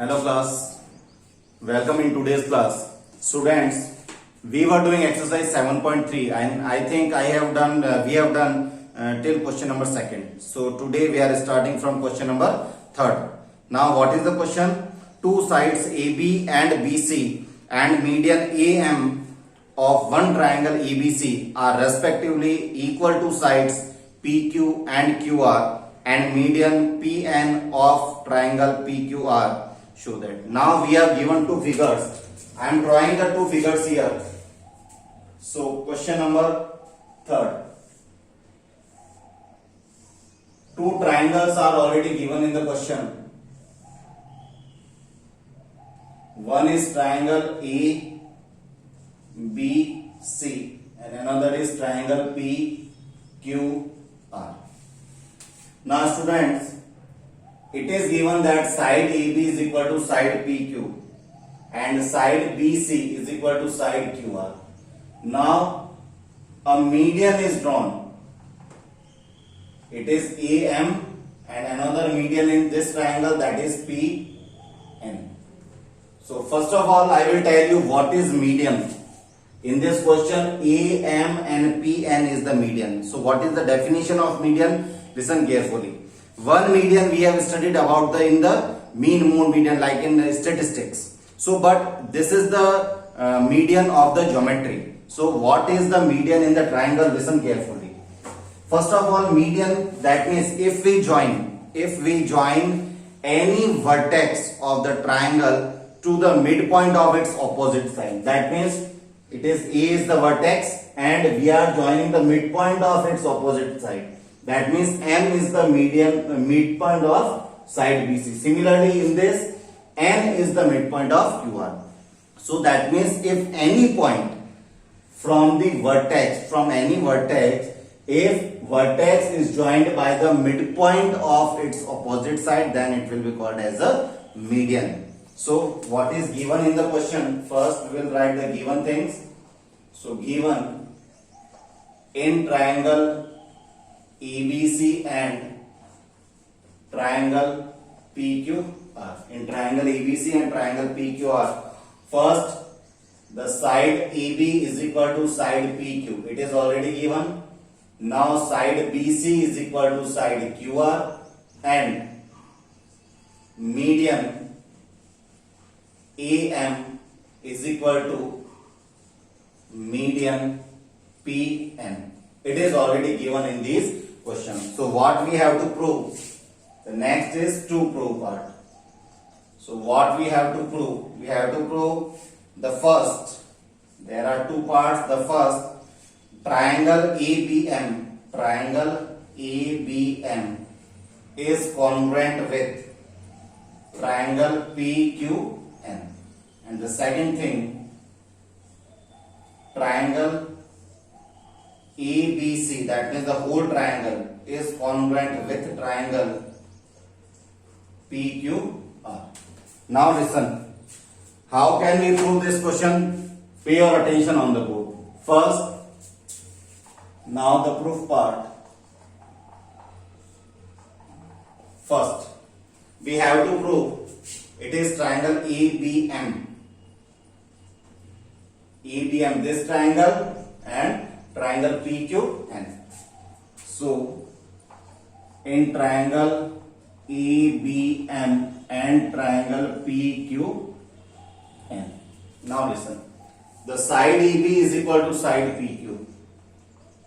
Hello class, welcome in today's class. Students, we were doing exercise 7.3 and I think we have done till question number 2nd. So today we are starting from question number 3rd. Now what is the question? Two sides AB and BC and median AM of one triangle ABC are respectively equal to sides PQ and QR and median PN of triangle PQR. Show that. Now we have given two figures. I am drawing the two figures here. So question number 3rd. Two triangles are already given in the question. One is triangle A B C and another is triangle P Q R. Now students, it is given that side AB is equal to side PQ and side BC is equal to side QR. Now a median is drawn. It is AM and another median in this triangle, that is PN. So first of all I will tell you what is median. In this question AM and PN is the median. So what is the definition of median? Listen carefully. One median we have studied about in the mean mode median, like in statistics. So but this is the median of the geometry. So what is the median in the triangle? Listen carefully. First of all, median, that means if we join any vertex of the triangle to the midpoint of its opposite side, that means it is A is the vertex and we are joining the midpoint of its opposite side. That means M is the midpoint of side BC. Similarly in this, N is the midpoint of QR. So that means if any point from any vertex, if vertex is joined by the midpoint of its opposite side, then it will be called as a median. So what is given in the question? First we will write the given things. So given in triangle ABC and triangle PQR. In triangle ABC and triangle PQR, first the side AB is equal to side PQ. It is already given. Now side BC is equal to side QR and median AM is equal to median PN. It is already given in these questions. So what we have to prove? The next is to prove part. So what we have to prove? We have to prove the first. There are two parts. The first, triangle ABM. Triangle ABM is congruent with triangle PQN. And the second thing, triangle ABC, that means the whole triangle, is congruent with triangle PQR. Now listen, how can we prove this question? Pay your attention on the board. First, now the proof part. First, we have to prove it is triangle ABM. ABM, this triangle, and triangle PQN. So in triangle ABM and triangle PQN. Now listen. The side AB is equal to side PQ.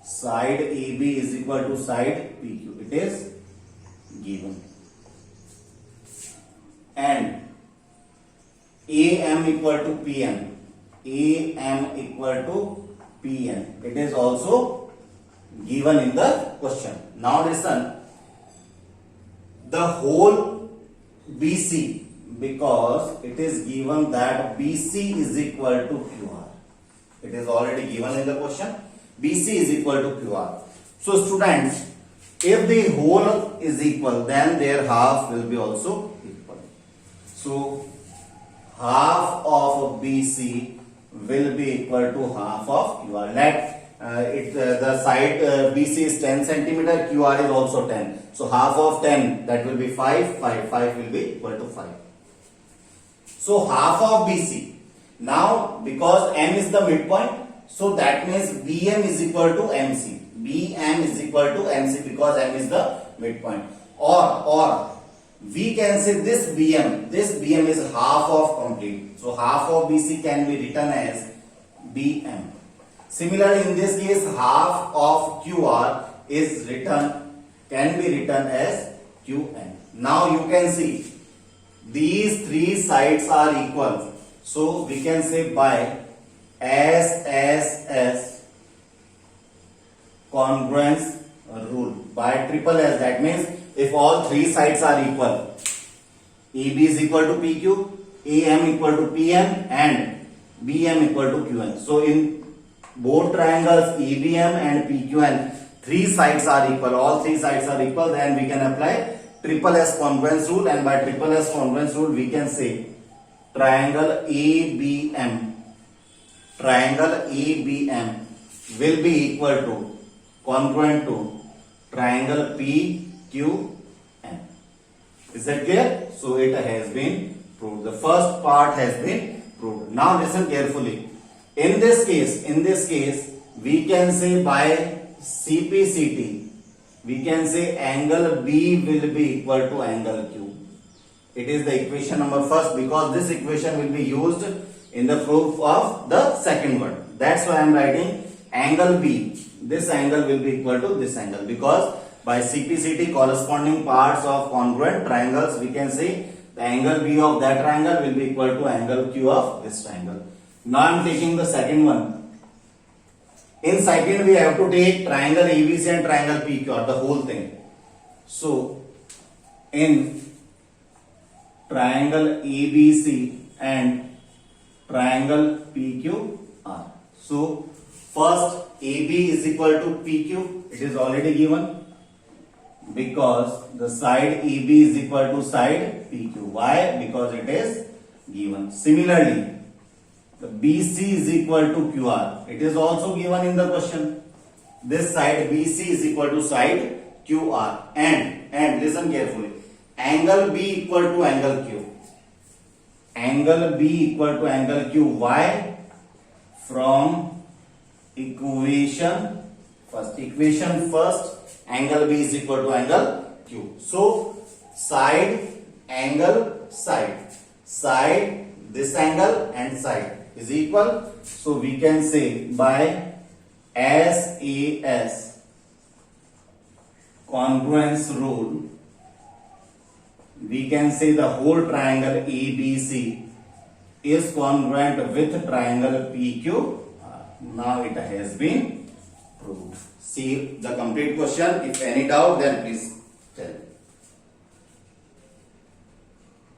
Side AB is equal to side PQ. It is given. And AM equal to PN. AM equal to PN. It is also given in the question. Now listen. The whole BC, because it is given that BC is equal to QR. It is already given in the question. BC is equal to QR. So students, if the whole is equal, then their half will be also equal. So half of BC will be equal to half of QR. Let the side BC is 10 centimeter, QR is also 10. So half of 10, that will be 5 will be equal to 5. So half of BC. Now because M is the midpoint, so that means BM is equal to MC. BM is equal to MC because M is the midpoint. Or we can say this BM is half of complete. So half of BC can be written as BM. Similarly, in this case, half of QR can be written as QN. Now you can see these three sides are equal. So we can say by SSS congruence rule, by triple S, that means if all three sides are equal, AB is equal to PQ, AM equal to PM and BM equal to QN. So in both triangles EBM and PQN, three sides are equal, all three sides are equal, then we can apply triple S congruence rule, and by triple S congruence rule we can say triangle ABM will be equal to congruent to triangle PQN. Is that clear? So it has been proved. The first part has been proved. Now listen carefully. In this case, we can say by CPCT, we can say angle B will be equal to angle Q. It is the equation number first, because this equation will be used in the proof of the second one. That's why I am writing angle B. This angle will be equal to this angle, because by CPCT corresponding parts of congruent triangles, we can say the angle B of that triangle will be equal to angle Q of this triangle. Now I am taking the second one. In second we have to take triangle ABC and triangle PQR, the whole thing. So in triangle ABC and triangle PQR. So first AB is equal to PQ. It is already given because the side AB is equal to side PQ. Why? Because it is given. Similarly, the BC is equal to QR. It is also given in the question. This side BC is equal to side QR. And listen carefully. Angle B equal to angle Q. Angle B equal to angle Q. Why? From equation first, angle B is equal to angle Q. So side, angle, side. Side, this angle and side is equal. So we can say by SAS congruence rule, we can say the whole triangle ABC is congruent with triangle PQ. Now it has been proved. See the complete question. If any doubt, then please tell me.